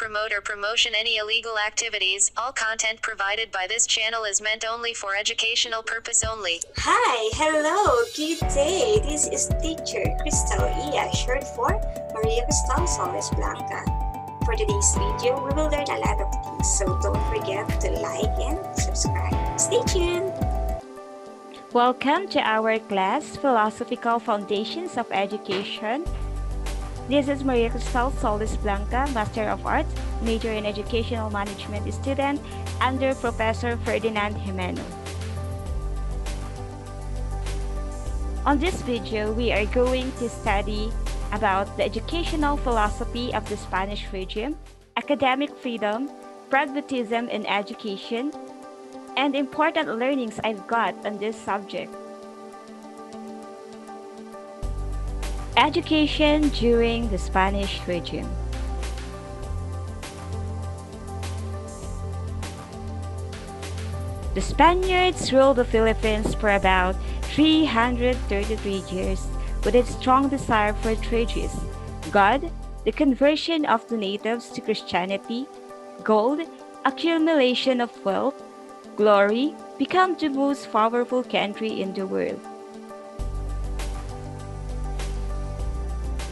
promote or promotion any illegal activities. All content provided by this channel is meant only for educational purpose only. Hi, hello, good day. This is teacher Crystal Ia, short for Maria Cristal Soles Blanca. For today's video, we will learn a lot of things, so don't forget to like and subscribe. Stay tuned! Welcome to our class, Philosophical Foundations of Education. This is Maria Cristal Solis Blanca, Master of Arts, major in Educational Management student under Professor Ferdinand Jimeno. On this video, we are going to study about the educational philosophy of the Spanish regime, academic freedom, pragmatism in education, and important learnings I've got on this subject. Education during the Spanish regime. The Spaniards ruled the Philippines for about 333 years with its strong desire for treasures: God, the conversion of the natives to Christianity; gold, accumulation of wealth; glory, become the most powerful country in the world.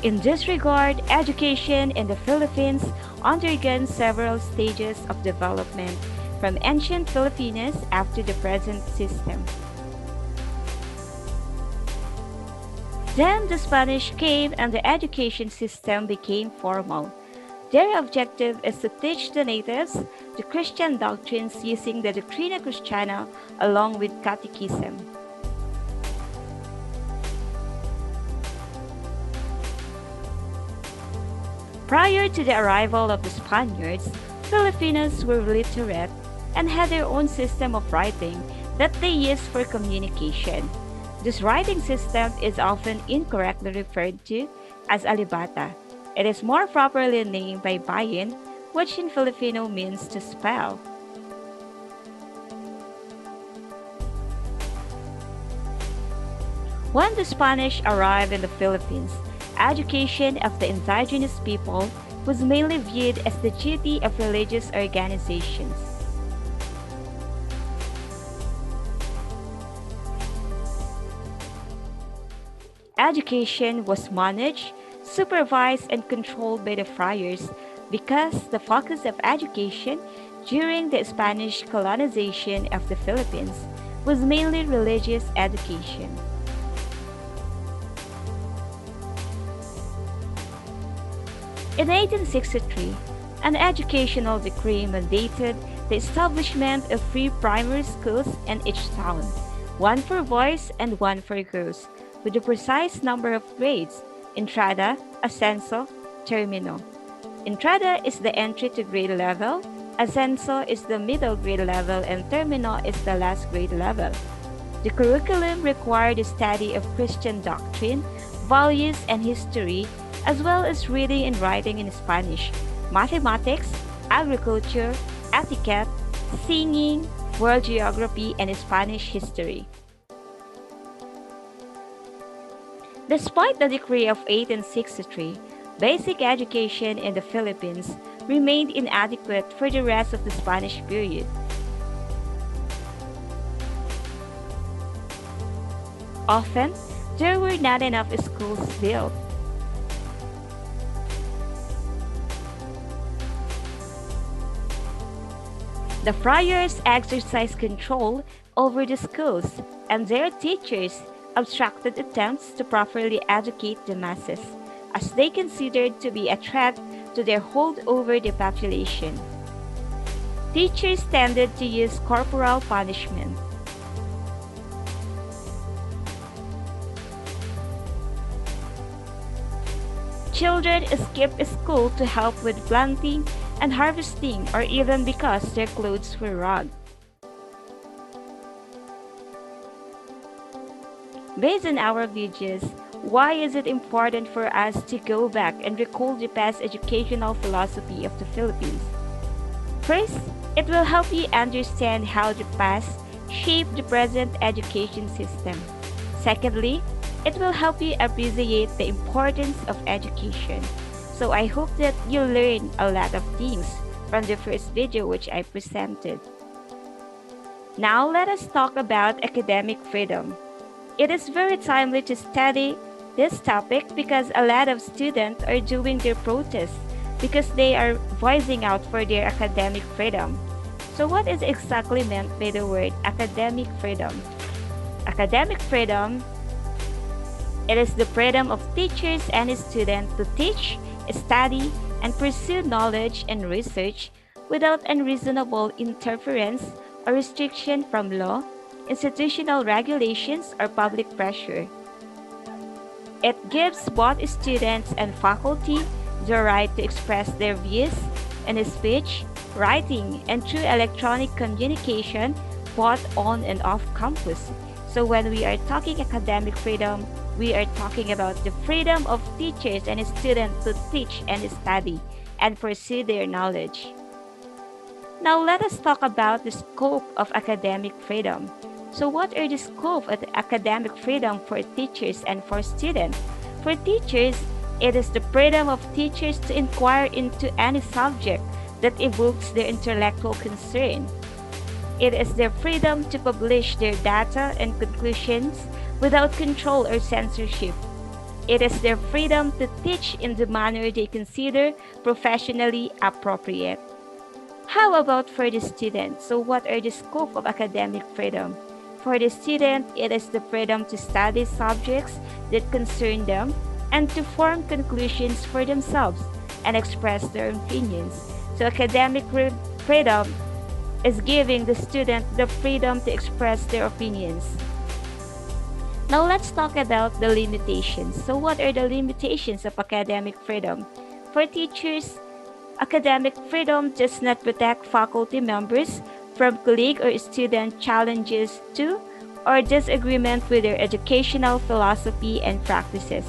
In this regard, education in the Philippines undergone several stages of development, from ancient Filipinos after the present system. Then the Spanish came and the education system became formal. Their objective is to teach the natives the Christian doctrines using the Doctrina Christiana along with catechism. Prior to the arrival of the Spaniards, Filipinos were literate and had their own system of writing that they used for communication. This writing system is often incorrectly referred to as alibata. It is more properly named by bayin, which in Filipino means to spell. When the Spanish arrived in the Philippines, education of the indigenous people was mainly viewed as the duty of religious organizations. Education was managed, supervised, and controlled by the friars because the focus of education during the Spanish colonization of the Philippines was mainly religious education. In 1863, an educational decree mandated the establishment of 3 primary schools in each town, 1 for boys and 1 for girls, with a precise number of grades: entrada, ascenso, termino. Entrada is the entry to grade level, ascenso is the middle grade level, and termino is the last grade level. The curriculum required the study of Christian doctrine, values, and history, as well as reading and writing in Spanish, mathematics, agriculture, etiquette, singing, world geography, and Spanish history. Despite the decree of 1863, basic education in the Philippines remained inadequate for the rest of the Spanish period. Often, there were not enough schools built. The friars exercised control over the schools, and their teachers obstructed attempts to properly educate the masses, as they considered to be a threat to their hold over the population. Teachers tended to use corporal punishment. Children skipped school to help with planting and harvesting, or even because their clothes were rugged. Based on our videos, why is it important for us to go back and recall the past educational philosophy of the Philippines? First, it will help you understand how the past shaped the present education system. Secondly, it will help you appreciate the importance of education. So I hope that you learned a lot of things from the first video which I presented. Now let us talk about academic freedom. It is very timely to study this topic because a lot of students are doing their protests because they are voicing out for their academic freedom. So what is exactly meant by the word academic freedom? Academic freedom, it is the freedom of teachers and students to teach, study, and pursue knowledge and research without unreasonable interference or restriction from law, institutional regulations, or public pressure. It gives both students and faculty the right to express their views in speech, writing, and through electronic communication, both on and off campus. So when we are talking academic freedom, we are talking about the freedom of teachers and students to teach and study and pursue their knowledge. Now let us talk about the scope of academic freedom. So what are the scope of academic freedom for teachers and for students? For teachers, it is the freedom of teachers to inquire into any subject that evokes their intellectual concern. It is their freedom to publish their data and conclusions without control or censorship. It is their freedom to teach in the manner they consider professionally appropriate. How about for the student? So what are the scope of academic freedom? For the student, it is the freedom to study subjects that concern them and to form conclusions for themselves and express their opinions. So academic freedom is giving the student the freedom to express their opinions. Now let's talk about the limitations. So what are the limitations of academic freedom? For teachers, academic freedom does not protect faculty members from colleague or student challenges to or disagreement with their educational philosophy and practices.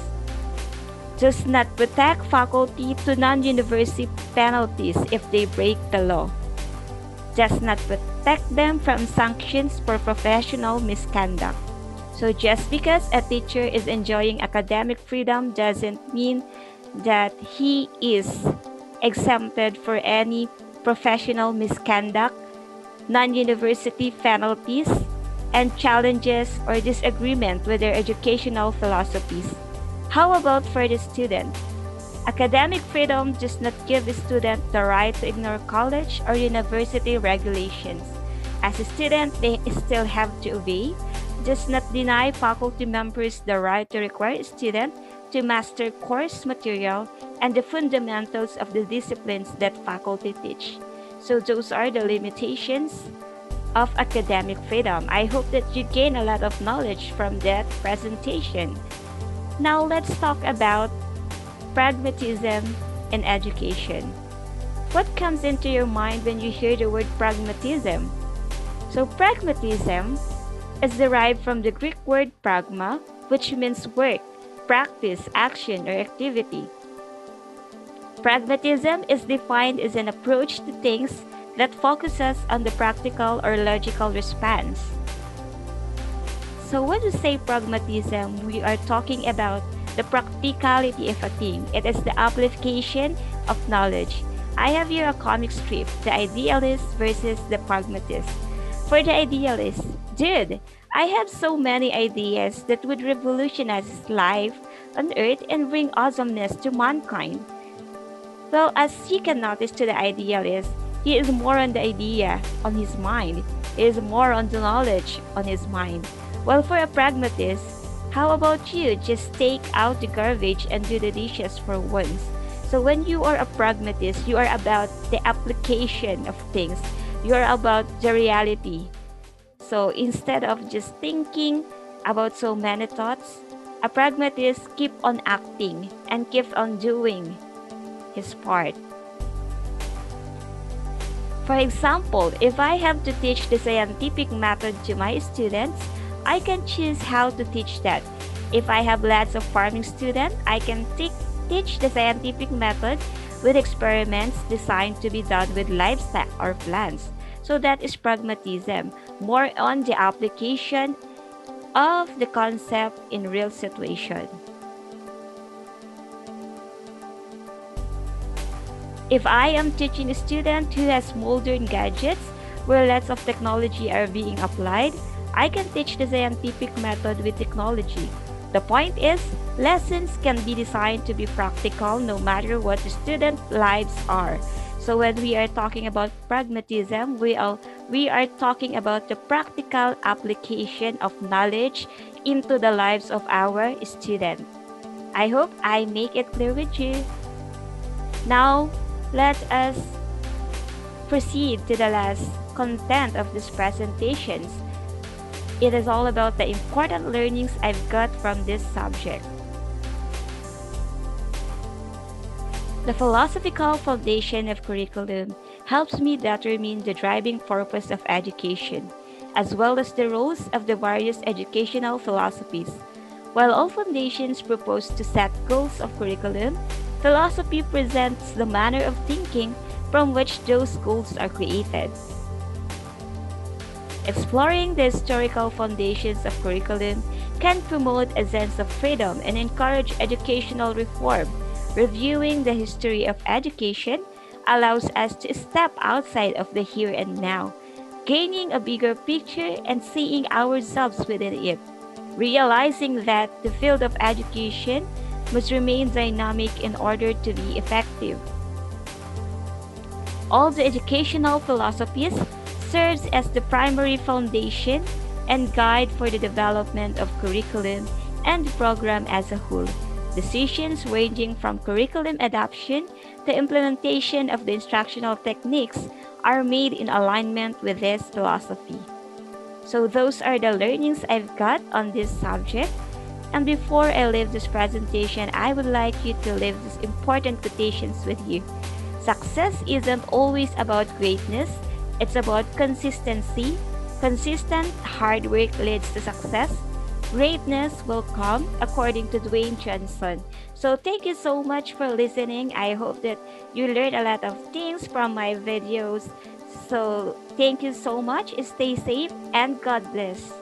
Does not protect faculty to non-university penalties if they break the law. Does not protect them from sanctions for professional misconduct. So just because a teacher is enjoying academic freedom doesn't mean that he is exempted for any professional misconduct, non-university penalties, and challenges or disagreement with their educational philosophies. How about for the student? Academic freedom does not give the student the right to ignore college or university regulations. As a student, they still have to obey. Does not deny faculty members the right to require a student to master course material and the fundamentals of the disciplines that faculty teach. So those are the limitations of academic freedom. I hope that you gain a lot of knowledge from that presentation. Now let's talk about pragmatism in education. What comes into your mind when you hear the word pragmatism? So pragmatism is derived from the Greek word pragma, which means work, practice, action, or activity. Pragmatism is defined as an approach to things that focuses on the practical or logical response. So when we say pragmatism, we are talking about the practicality of a thing. It is the application of knowledge. I have here a comic strip, The Idealist versus the Pragmatist. For the idealist, dude, I have so many ideas that would revolutionize life on earth and bring awesomeness to mankind. Well, as you can notice to the idealist, he is more on the idea on his mind. He is more on the knowledge on his mind. Well, for a pragmatist, how about you? Just take out the garbage and do the dishes for once. So when you are a pragmatist, you are about the application of things. You are about the reality. So instead of just thinking about so many thoughts, a pragmatist keep on acting and keep on doing his part. For example, if I have to teach the scientific method to my students, I can choose how to teach that. If I have lots of farming students, I can teach the scientific method with experiments designed to be done with livestock or plants. So that is pragmatism, more on the application of the concept in real situation. If I am teaching a student who has modern gadgets where lots of technology are being applied, I can teach the scientific method with technology. The point is, lessons can be designed to be practical no matter what the student lives are. So when we are talking about pragmatism, we are talking about the practical application of knowledge into the lives of our students. I hope I make it clear with you. Now, let us proceed to the last content of these presentations. It is all about the important learnings I've got from this subject. The philosophical foundation of curriculum helps me determine the driving purpose of education, as well as the roles of the various educational philosophies. While all foundations propose to set goals of curriculum, philosophy presents the manner of thinking from which those goals are created. Exploring the historical foundations of curriculum can promote a sense of freedom and encourage educational reform. Reviewing the history of education allows us to step outside of the here and now, gaining a bigger picture and seeing ourselves within it. Realizing that the field of education must remain dynamic in order to be effective. All the educational philosophies serves as the primary foundation and guide for the development of curriculum and the program as a whole. Decisions ranging from curriculum adoption to implementation of the instructional techniques are made in alignment with this philosophy. So those are the learnings I've got on this subject. And before I leave this presentation, I would like you to leave these important quotations with you. Success isn't always about greatness, it's about consistency. Consistent hard work leads to success. Greatness will come, according to Dwayne Johnson. So thank you so much for listening. I hope that you learned a lot of things from my videos. So thank you so much. Stay safe and God bless.